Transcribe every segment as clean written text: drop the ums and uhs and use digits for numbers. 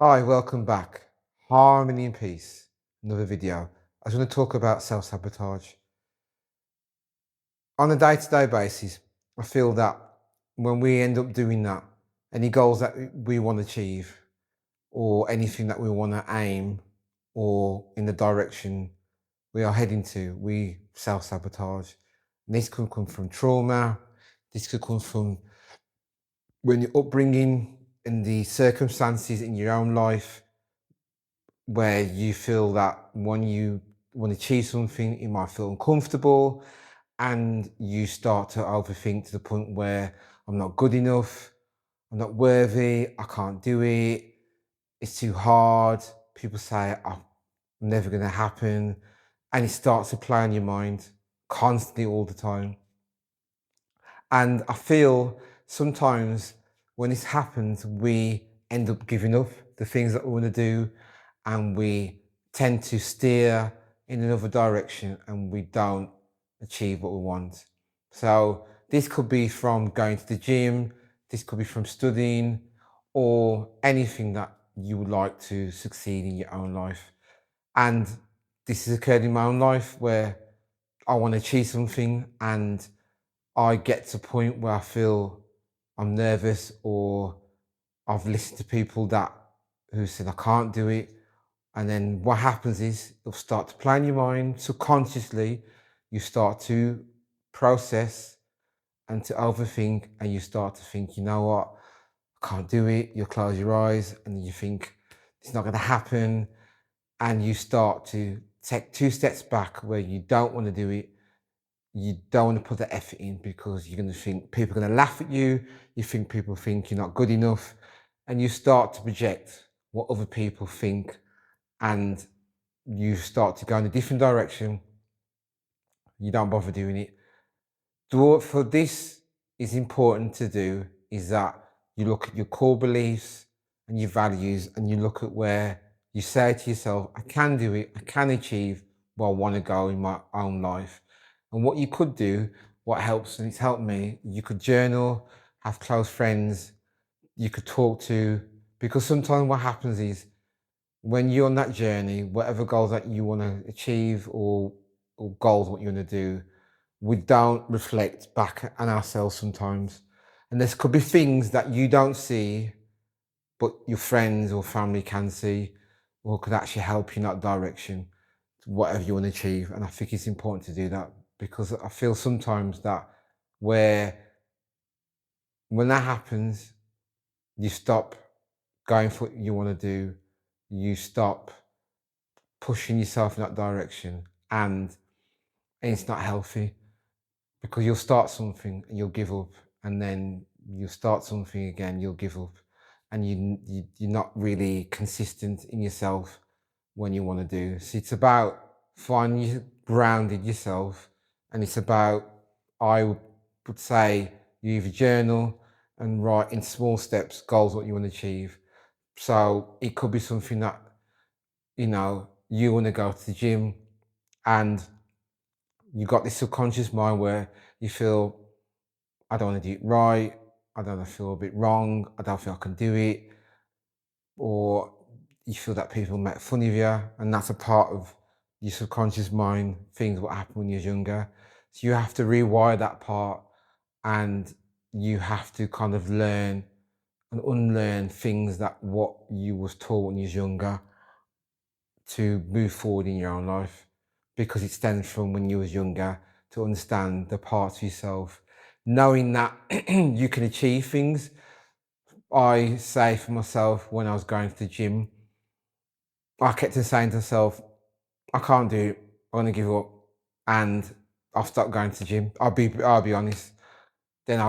Hi, welcome back. Harmony and peace. Another video. I was going to talk about self-sabotage. On a day-to-day basis, I feel that when we end up doing that, any goals that we want to achieve or anything that we want to aim or in the direction we are heading to, we self-sabotage. And this could come from trauma. This could come from when your upbringing and the circumstances in your own life where you feel that when you want to achieve something, you might feel uncomfortable and you start to overthink to the point where I'm not good enough, I'm not worthy, I can't do it, it's too hard. People say, I'm never going to happen. And it starts to play on your mind constantly all the time. And I feel sometimes when this happens, we end up giving up the things that we want to do and we tend to steer in another direction and we don't achieve what we want. So this could be from going to the gym, this could be from studying, or anything that you would like to succeed in your own life. And this has occurred in my own life where I want to achieve something and I get to a point where I feel I'm nervous or I've listened to people that who said I can't do it. And then what happens is you'll start to plan your mind subconsciously. You start to process and to overthink, and you start to think, you know what, I can't do it. You close your eyes and you think it's not going to happen. And you start to take two steps back where you don't want to do it. You don't want to put the effort in because you're going to think people are going to laugh at you. You think people think you're not good enough. And you start to project what other people think and you start to go in a different direction. You don't bother doing it. What for this is important to do is that you look at your core beliefs and your values and you look at where you say to yourself, I can do it, I can achieve where I want to go in my own life. And what you could do, what helps, and it's helped me, you could journal, have close friends, you could talk to, because sometimes what happens is when you're on that journey, whatever goals that you want to achieve or goals what you want to do, we don't reflect back on ourselves sometimes. And there could be things that you don't see, but your friends or family can see, or could actually help you in that direction, whatever you want to achieve. And I think it's important to do that because I feel sometimes that where when that happens, you stop going for what you want to do, you stop pushing yourself in that direction, and it's not healthy because you'll start something and you'll give up, and then you'll start something again, you'll give up, and you're not really consistent in yourself when you want to do. So it's about finding you grounded yourself, and it's about, I would say, you either journal and write in small steps goals what you want to achieve. So it could be something that you want to go to the gym and you got this subconscious mind where you feel, I don't want to do it right, I don't feel a bit wrong, I don't feel I can do it, or you feel that people make fun of you, and that's a part of your subconscious mind, things what happened when you're younger. So you have to rewire that part and you have to kind of learn and unlearn things that what you was taught when you was younger to move forward in your own life, because it stems from when you was younger, to understand the parts of yourself, knowing that you can achieve things. I say for myself, when I was going to the gym, I kept on saying to myself, I can't do it, I'm gonna give up, and I stopped going to the gym. I'll be honest. Then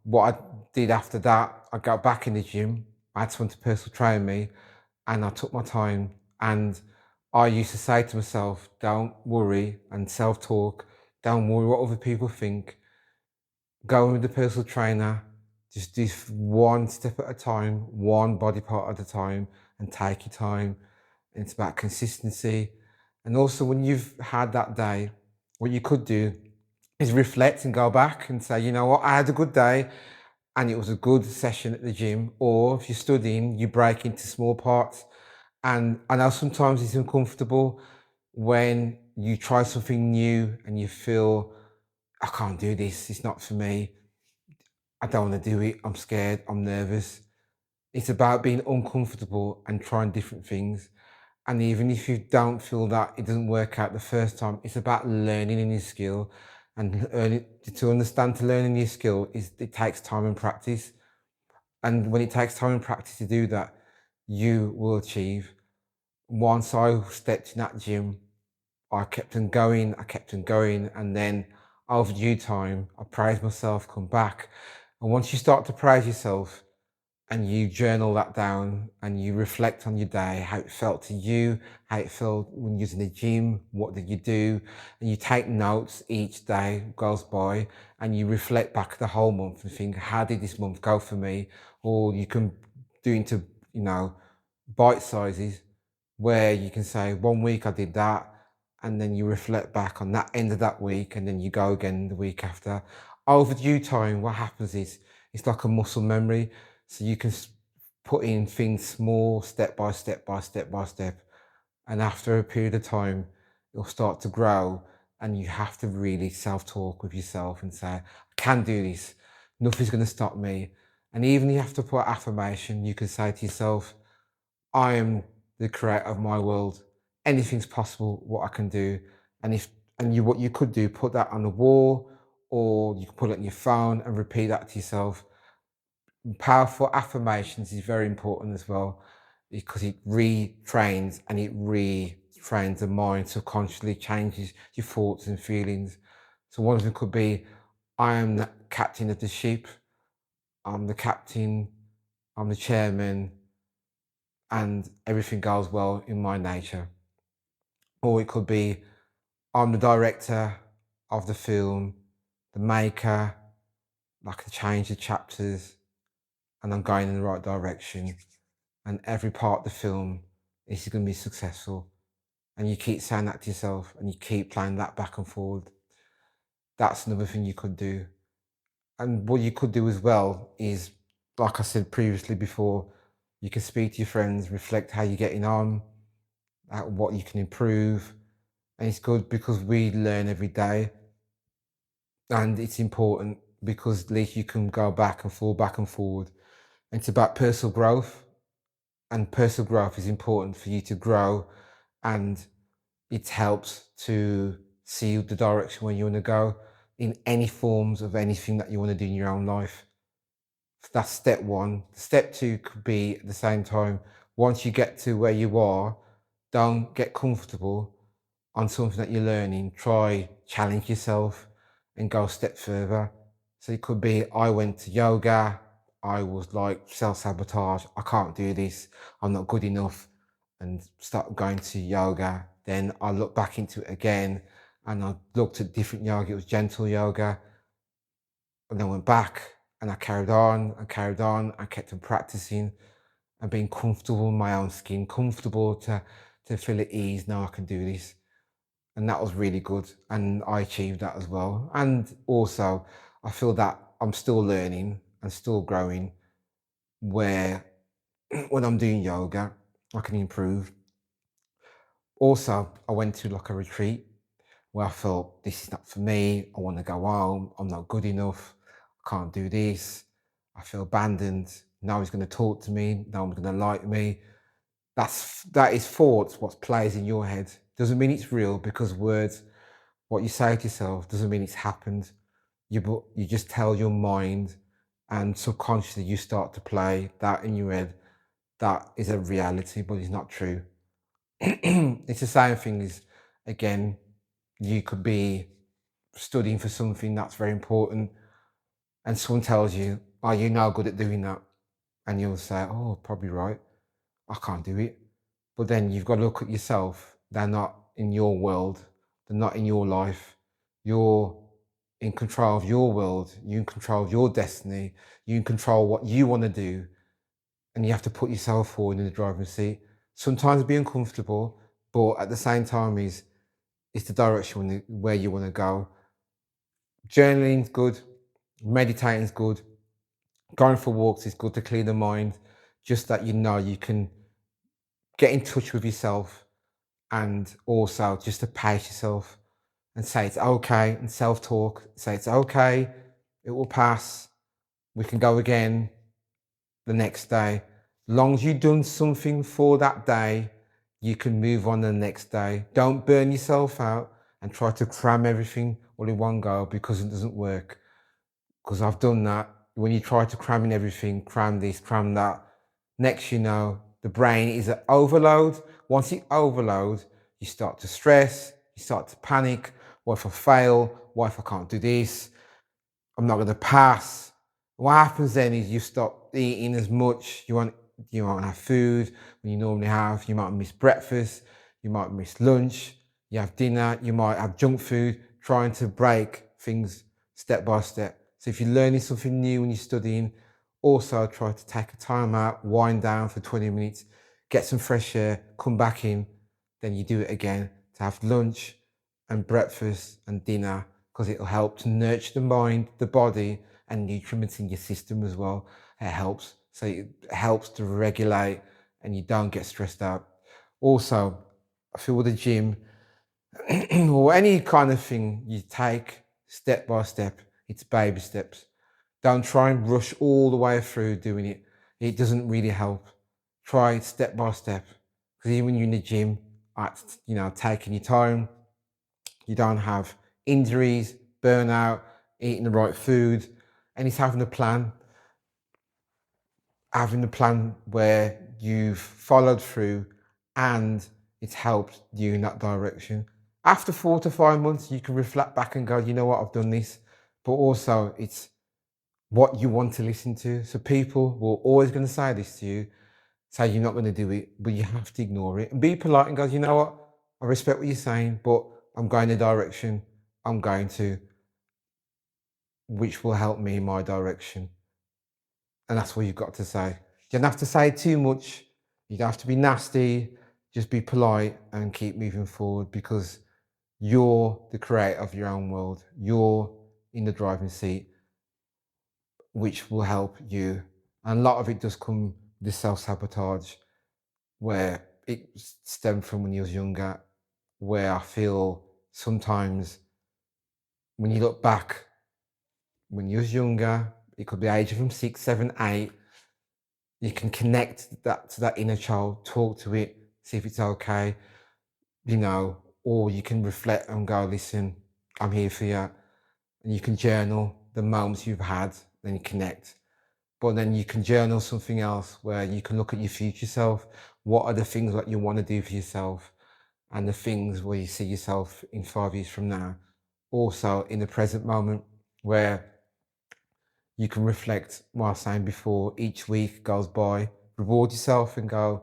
what I did after that, I got back in the gym. I had someone to personal train me, and I took my time. And I used to say to myself, "Don't worry," and self-talk. Don't worry what other people think. Go in with the personal trainer. Just do one step at a time, one body part at a time, and take your time. And it's about consistency. And also, when you've had that day, what you could do is reflect and go back and say, you know what, I had a good day. and it was a good session at the gym, or if you're studying, you break into small parts. And I know sometimes it's uncomfortable when you try something new and you feel, I can't do this, it's not for me, I don't want to do it, I'm scared, I'm nervous. It's about being uncomfortable and trying different things. And even if you don't feel that it doesn't work out the first time, it's about learning a new skill. And to understand to learn a new skill is it takes time and practice. And when it takes time and practice to do that, you will achieve. Once I stepped in that gym, I kept on going, I kept on going, and then over due time, I praised myself, come back. And once you start to praise yourself, and you journal that down and you reflect on your day, how it felt to you, how it felt when you was in the gym, what did you do, and you take notes each day goes by and you reflect back the whole month and think, how did this month go for me? Or you can do into, you know, bite sizes where you can say, 1 week I did that, and then you reflect back on that end of that week, and then you go again the week after. Over due time, what happens is it's like a muscle memory. So you can put in things small, step by step by step by step. And after a period of time, it'll start to grow. And you have to really self talk with yourself and say, I can do this. Nothing's going to stop me. And even if you have to put affirmation, you can say to yourself, I am the creator of my world. Anything's possible, what I can do. And if and you what you could do, put that on the wall, or you can put it on your phone and repeat that to yourself. Powerful affirmations is very important as well, because it retrains and it retrains the mind, subconsciously changes your thoughts and feelings. So one of them could be, I am the captain of the ship, I'm the captain, I'm the chairman, and everything goes well in my nature. Or it could be, I'm the director of the film, the maker, I can change the chapters, and I'm going in the right direction. And every part of the film is going to be successful. And you keep saying that to yourself and you keep playing that back and forward. That's another thing you could do. And what you could do as well is, like I said previously before, you can speak to your friends, reflect how you're getting on, what you can improve. And it's good because we learn every day. And it's important because at least you can go back and fall back and forward. And it's about personal growth. And personal growth is important for you to grow, and it helps to see the direction where you want to go in any forms of anything that you want to do in your own life. That's step one. Step two could be at the same time, once you get to where you are, don't get comfortable on something that you're learning. Try challenge yourself and go a step further. So it could be, I went to yoga, I was like self-sabotage, I can't do this, I'm not good enough, and start going to yoga. Then I looked back into it again and I looked at different yoga. It was gentle yoga, and then went back and I carried on and carried on. I kept on practicing and being comfortable in my own skin, comfortable to feel at ease. Now I can do this. And that was really good. And I achieved that as well. And also, I feel that I'm still learning and still growing, where when I'm doing yoga, I can improve. Also, I went to like a retreat where I felt, this is not for me. I want to go home. I'm not good enough. I can't do this. I feel abandoned. No one's going to talk to me. No one's going to like me. That is thoughts, what plays in your head. Doesn't mean it's real, because words, what you say to yourself, doesn't mean it's happened. You just tell your mind, and subconsciously you start to play that in your head. That is a reality, but it's not true. It's the same thing as, again, you could be studying for something that's very important, and someone tells you, "Are you now good at doing that?" And you'll say, "Oh, probably right. I can't do it." But then you've got to look at yourself. They're not in your world. They're not in your life. You're in control of your world. You're in control of your destiny. You in control what you want to do, and you have to put yourself forward in the driver's seat. Sometimes be uncomfortable, but at the same time, it's the direction where you want to go. Journaling's good, meditating's good, going for walks is good to clear the mind. Just that you can get in touch with yourself, and also just to pace yourself and say it's okay, and self-talk, say it's okay, it will pass, we can go again the next day. As long as you've done something for that day, you can move on the next day. Don't burn yourself out and try to cram everything all in one go, because it doesn't work. Because I've done that. When you try to cram in everything, cram this, cram that, next you know, the brain is at overload. Once it overloads, you start to stress, you start to panic. What if I fail? What if I can't do this? I'm not going to pass. What happens then is you stop eating as much. You won't have food when you normally have. You might miss breakfast. You might miss lunch. You have dinner. You might have junk food. Trying to break things step by step. So if you're learning something new when you're studying, also try to take a time out, wind down for 20 minutes, get some fresh air, come back in. Then you do it again to have lunch and breakfast and dinner, because it'll help to nurture the mind, the body, and nutrients in your system as well. It helps. So it helps to regulate and you don't get stressed out. Also, I feel with the gym or any kind of thing you take step by step, it's baby steps. Don't try and rush all the way through doing it. It doesn't really help. Try it step by step. Because even when you're in the gym, taking your time, you don't have injuries, burnout, eating the right food, and it's having a plan where you've followed through and it's helped you in that direction. After 4 to 5 months, you can reflect back and go, you know what, I've done this. But also, it's what you want to listen to. So people will always going to say this to you, say you're not going to do it, but you have to ignore it and be polite and go, you know what, I respect what you're saying, but I'm going the direction I'm going to, which will help me in my direction. And that's what you've got to say. You don't have to say too much. You don't have to be nasty. Just be polite and keep moving forward, because you're the creator of your own world. You're in the driving seat, which will help you. And a lot of it does come with self-sabotage, where it stemmed from when you was younger, where I feel sometimes when you look back, when you was younger, it could be age from 6, 7, 8, you can connect that to that inner child, talk to it, see if it's okay, or you can reflect and go, listen, I'm here for you. And you can journal the moments you've had, then you connect. But then you can journal something else where you can look at your future self. What are the things that you want to do for yourself, and the things where you see yourself in 5 years from now? Also in the present moment, where you can reflect, what I was saying before, each week goes by, reward yourself and go,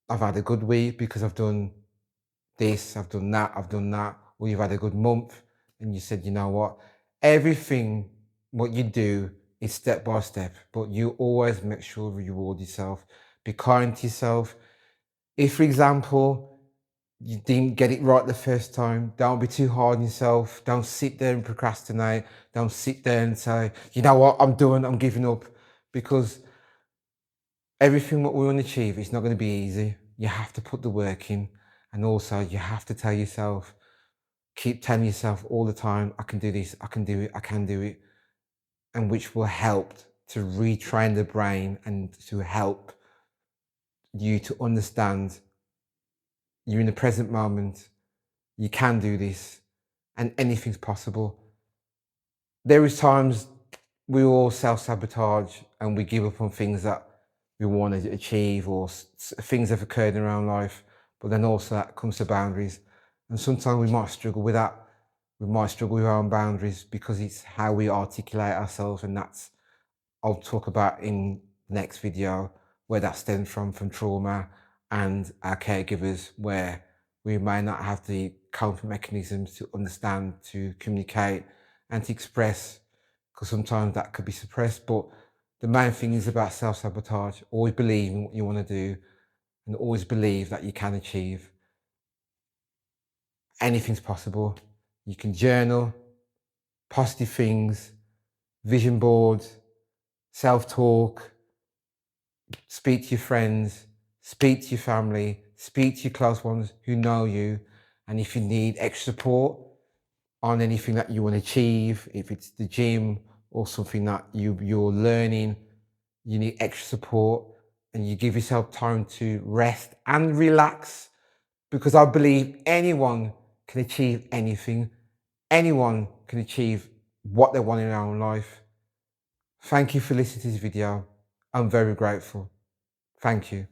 I've had a good week because I've done this, I've done that, I've done that. Or you've had a good month and you said, you know what, everything, what you do is step by step, but you always make sure you reward yourself. Be kind to yourself. If, for example, you didn't get it right the first time, don't be too hard on yourself. Don't sit there and procrastinate. Don't sit there and say, you know what, I'm done, I'm giving up. Because everything what we want to achieve is not going to be easy. You have to put the work in. And also you have to tell yourself, keep telling yourself all the time, I can do this, I can do it, I can do it. And which will help to retrain the brain and to help you to understand you're in the present moment. You can do this and anything's possible. There is times we all self-sabotage and we give up on things that we want to achieve, or things that have occurred in our own life, but then also that comes to boundaries. And sometimes we might struggle with that. We might struggle with our own boundaries because it's how we articulate ourselves, and that's, I'll talk about in the next video, where that stems from trauma and our caregivers, where we may not have the coping mechanisms to understand, to communicate and to express, because sometimes that could be suppressed. But the main thing is about self-sabotage. Always believe in what you want to do, and always believe that you can achieve. Anything's possible. You can journal, positive things, vision boards, self-talk, speak to your friends, speak to your family, speak to your close ones who know you. And if you need extra support on anything that you want to achieve, if it's the gym or something that you're learning, you need extra support, and you give yourself time to rest and relax, because I believe anyone can achieve anything. Anyone can achieve what they want in their own life. Thank you for listening to this video. I'm very grateful. Thank you.